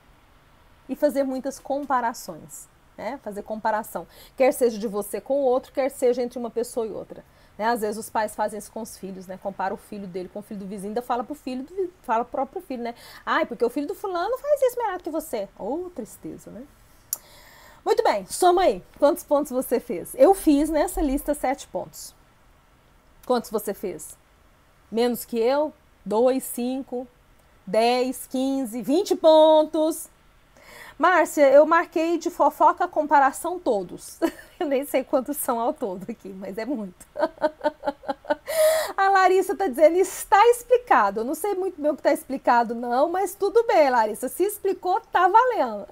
e fazer muitas comparações, né? Fazer comparação, quer seja de você com o outro, quer seja entre uma pessoa e outra, né? Às vezes os pais fazem isso com os filhos, né? Compara o filho dele com o filho do vizinho, ainda fala pro filho, fala pro próprio filho, né? Ai, porque o filho do fulano faz isso melhor que você. Oh, tristeza, né? Muito bem, soma aí. Quantos pontos você fez? Eu fiz nessa lista 7 pontos. Quantos você fez? Menos que eu? 2, 5, 10, 15, 20 pontos. Márcia, eu marquei de fofoca comparação todos. Eu nem sei quantos são ao todo aqui, mas é muito. A Larissa está dizendo, está explicado. Eu não sei muito bem o que está explicado não, mas tudo bem, Larissa. Se explicou, tá valendo.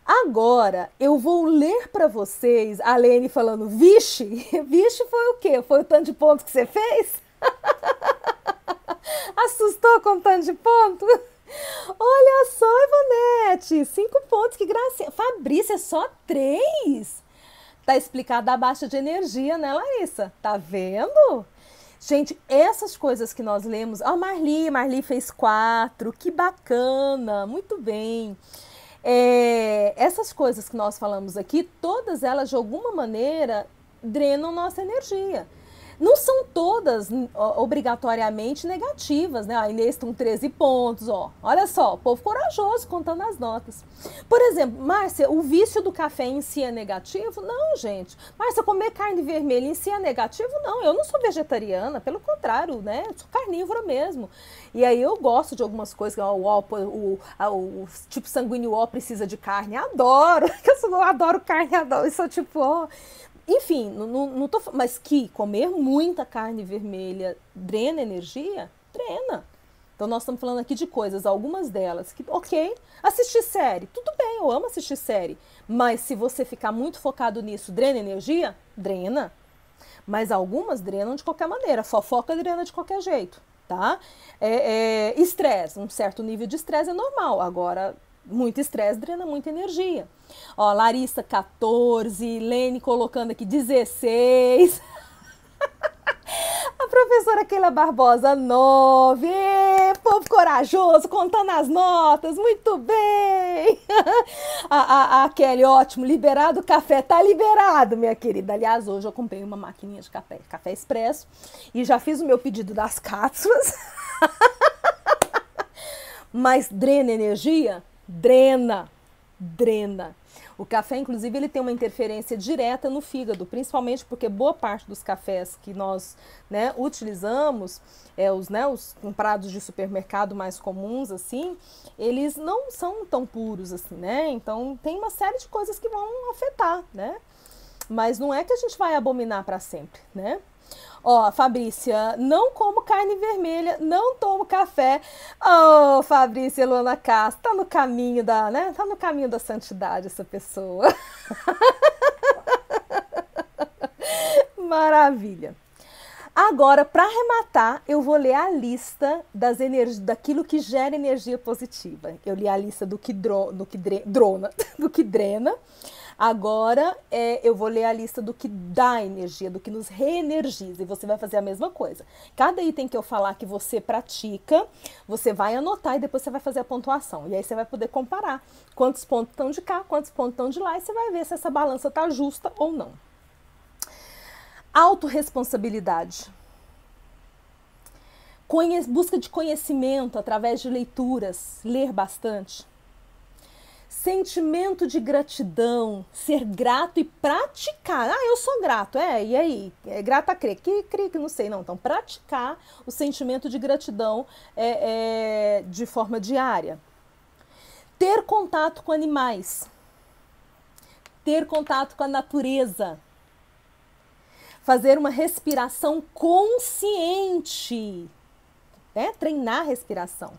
Agora, eu vou ler para vocês a Lene falando, vixe, vixe foi o quê? Foi o tanto de pontos que você fez? Assustou com o tanto de ponto? Olha só, Ivonete, 5 pontos, que gracinha. Fabrícia, é só 3? Tá explicada a baixa de energia, né, Larissa? Tá vendo? Gente, essas coisas que nós lemos... Ah, Marli fez 4, que bacana, muito bem. Essas coisas que nós falamos aqui, todas elas de alguma maneira drenam nossa energia. Não são todas obrigatoriamente negativas, né? A Inês tem 13 pontos, ó. Olha só, o povo corajoso contando as notas. Por exemplo, Márcia, o vício do café em si é negativo? Não, gente. Márcia, comer carne vermelha em si é negativo? Não, eu não sou vegetariana, pelo contrário, né? Eu sou carnívora mesmo. E aí eu gosto de algumas coisas, o tipo sanguíneo O precisa de carne. Adoro, eu adoro carne, adoro. Eu sou tipo O. Enfim, não tô, mas que comer muita carne vermelha drena energia? Drena. Então nós estamos falando aqui de coisas, algumas delas que, ok, assistir série, tudo bem, eu amo assistir série, mas se você ficar muito focado nisso, drena energia? Drena. Mas algumas drenam de qualquer maneira, fofoca drena de qualquer jeito, tá? Estresse, um certo nível de estresse é normal. Agora, muito estresse drena muita energia. Ó, Larissa 14, Lene colocando aqui 16. A professora Keila Barbosa 9. Povo corajoso, contando as notas, muito bem. A Kelly, ótimo, liberado o café, tá liberado, minha querida. Aliás, hoje eu comprei uma maquininha de café expresso e já fiz o meu pedido das cápsulas. Mas drena energia? Drena. O café, inclusive, ele tem uma interferência direta no fígado, principalmente porque boa parte dos cafés que nós, né, utilizamos, os comprados de supermercado mais comuns, assim, eles não são tão puros assim, né? Então, tem uma série de coisas que vão afetar, né? Mas não é que a gente vai abominar para sempre, né? Ó, Fabrícia, não como carne vermelha, não tomo café. Oh, Fabrícia Luana Castro, tá no caminho da, né? Tá no caminho da santidade essa pessoa. Maravilha. Agora, para arrematar, eu vou ler a lista daquilo que gera energia positiva. Eu li a lista do que drena. Agora, eu vou ler a lista do que dá energia, do que nos reenergiza. E você vai fazer a mesma coisa. Cada item que eu falar que você pratica, você vai anotar e depois você vai fazer a pontuação. E aí você vai poder comparar quantos pontos estão de cá, quantos pontos estão de lá. E você vai ver se essa balança está justa ou não. Autorresponsabilidade. Busca de conhecimento através de leituras. Ler bastante. Sentimento de gratidão, ser grato e praticar. Ah, eu sou grato, e aí? É grato a crer. Que não sei não. Então, praticar o sentimento de gratidão de forma diária. Ter contato com animais. Ter contato com a natureza. Fazer uma respiração consciente. Treinar a respiração.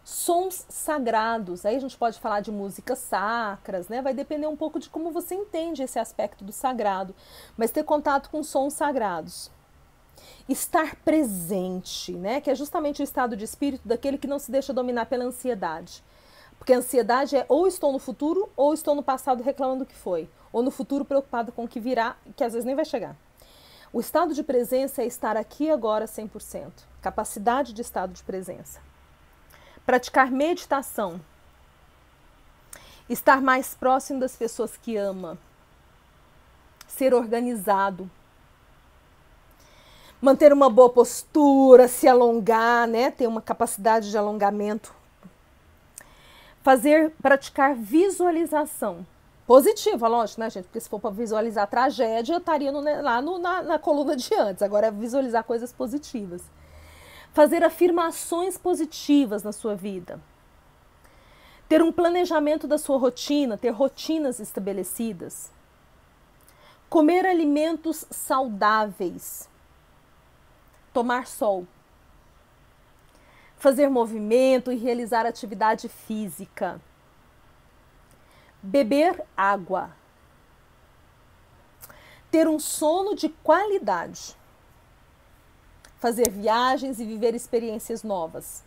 Sons sagrados, aí a gente pode falar de músicas sacras, né? Vai depender um pouco de como você entende esse aspecto do sagrado, mas ter contato com sons sagrados. Estar presente, né? Que é justamente o estado de espírito daquele que não se deixa dominar pela ansiedade. Porque a ansiedade é ou estou no futuro ou estou no passado reclamando do que foi, ou no futuro preocupado com o que virá, que às vezes nem vai chegar. O estado de presença é estar aqui agora 100%, capacidade de estado de presença. Praticar meditação. Estar mais próximo das pessoas que ama. Ser organizado. Manter uma boa postura, se alongar, né? Ter uma capacidade de alongamento. Praticar visualização. Positiva, lógico, né, gente? Porque se for para visualizar tragédia, eu estaria lá na coluna de antes. Agora é visualizar coisas positivas. Fazer afirmações positivas na sua vida. Ter um planejamento da sua rotina, ter rotinas estabelecidas. Comer alimentos saudáveis. Tomar sol. Fazer movimento e realizar atividade física. Beber água. Ter um sono de qualidade. Fazer viagens e viver experiências novas.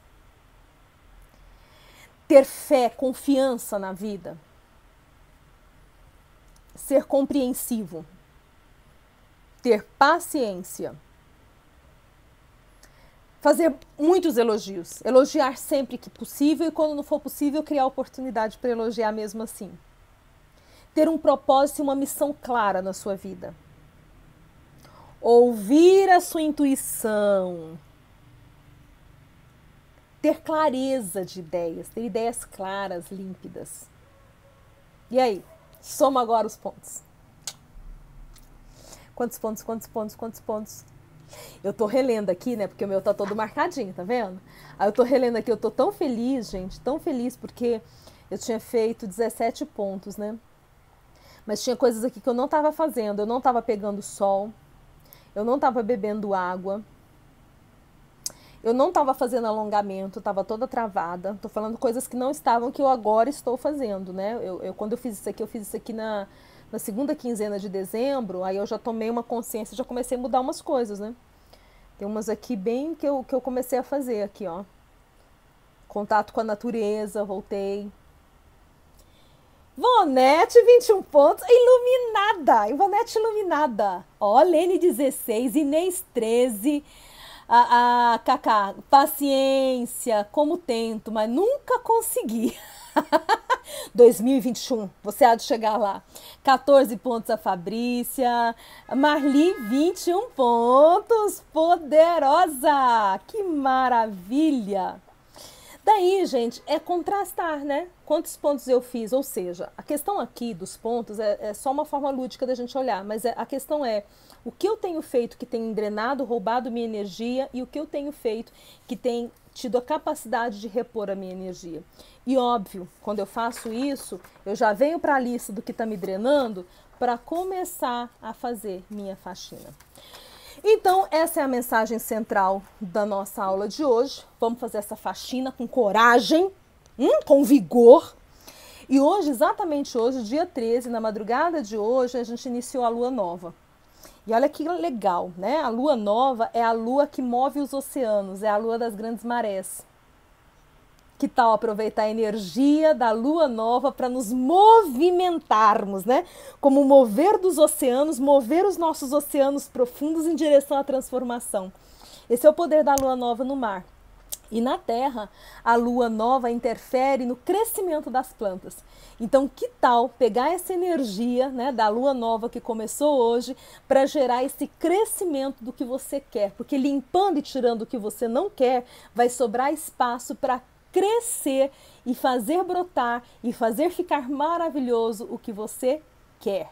Ter fé, confiança na vida. Ser compreensivo. Ter paciência. Fazer muitos elogios. Elogiar sempre que possível e quando não for possível, criar oportunidade para elogiar mesmo assim. Ter um propósito e uma missão clara na sua vida. Ouvir a sua intuição. Ter clareza de ideias, ter ideias claras, límpidas. E aí? Soma agora os pontos. Quantos pontos? Eu tô relendo aqui, né? Porque o meu tá todo marcadinho, tá vendo? Aí eu tô relendo aqui, eu tô tão feliz, gente, tão feliz, porque eu tinha feito 17 pontos, né? Mas tinha coisas aqui que eu não tava fazendo, eu não tava pegando sol, eu não tava bebendo água, eu não tava fazendo alongamento, tava toda travada. Tô falando coisas que não estavam, que eu agora estou fazendo, né? Quando eu fiz isso aqui na segunda quinzena de dezembro, aí eu já tomei uma consciência, já comecei a mudar umas coisas, né? Tem umas aqui bem que eu comecei a fazer aqui, ó. Contato com a natureza, voltei. Vonete, 21 pontos, iluminada, Ivonete iluminada. Ó, Lene 16, Inês 13, a Cacá, paciência, como tento, mas nunca consegui. 2021, você há de chegar lá. 14 pontos a Fabrícia, Marli 21 pontos, poderosa, que maravilha. Daí, gente, é contrastar, né? Quantos pontos eu fiz, ou seja, a questão aqui dos pontos é só uma forma lúdica da gente olhar, mas a questão é o que eu tenho feito que tem drenado, roubado minha energia e o que eu tenho feito que tem tido a capacidade de repor a minha energia. E óbvio, quando eu faço isso, eu já venho para a lista do que está me drenando para começar a fazer minha faxina. Então, essa é a mensagem central da nossa aula de hoje. Vamos fazer essa faxina com coragem, com vigor. E hoje, exatamente hoje, dia 13, na madrugada de hoje, a gente iniciou a lua nova. E olha que legal, né? A lua nova é a lua que move os oceanos, é a lua das grandes marés. Que tal aproveitar a energia da lua nova para nos movimentarmos, né? Como o mover dos oceanos, mover os nossos oceanos profundos em direção à transformação. Esse é o poder da lua nova no mar. E na terra, a lua nova interfere no crescimento das plantas. Então, que tal pegar essa energia, né, da lua nova que começou hoje para gerar esse crescimento do que você quer? Porque limpando e tirando o que você não quer, vai sobrar espaço para crescer e fazer brotar e fazer ficar maravilhoso o que você quer.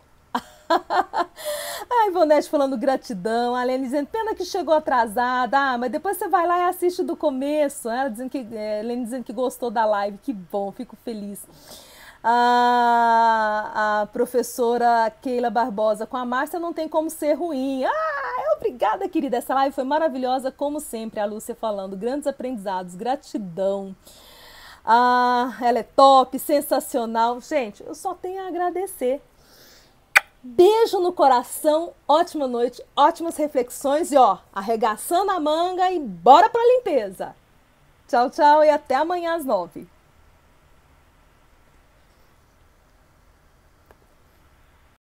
Ai, Ivonete falando gratidão, a Lene dizendo, pena que chegou atrasada, mas depois você vai lá e assiste do começo, ela dizendo que, Lene dizendo que gostou da live, que bom, fico feliz. A professora Keila Barbosa, com a Márcia não tem como ser ruim. Obrigada, querida, essa live foi maravilhosa, como sempre, a Lúcia falando, grandes aprendizados, gratidão. Ela é top, sensacional. Gente, eu só tenho a agradecer. Beijo no coração, ótima noite, ótimas reflexões e ó, arregaçando a manga e bora pra limpeza. Tchau, tchau e até amanhã às 9.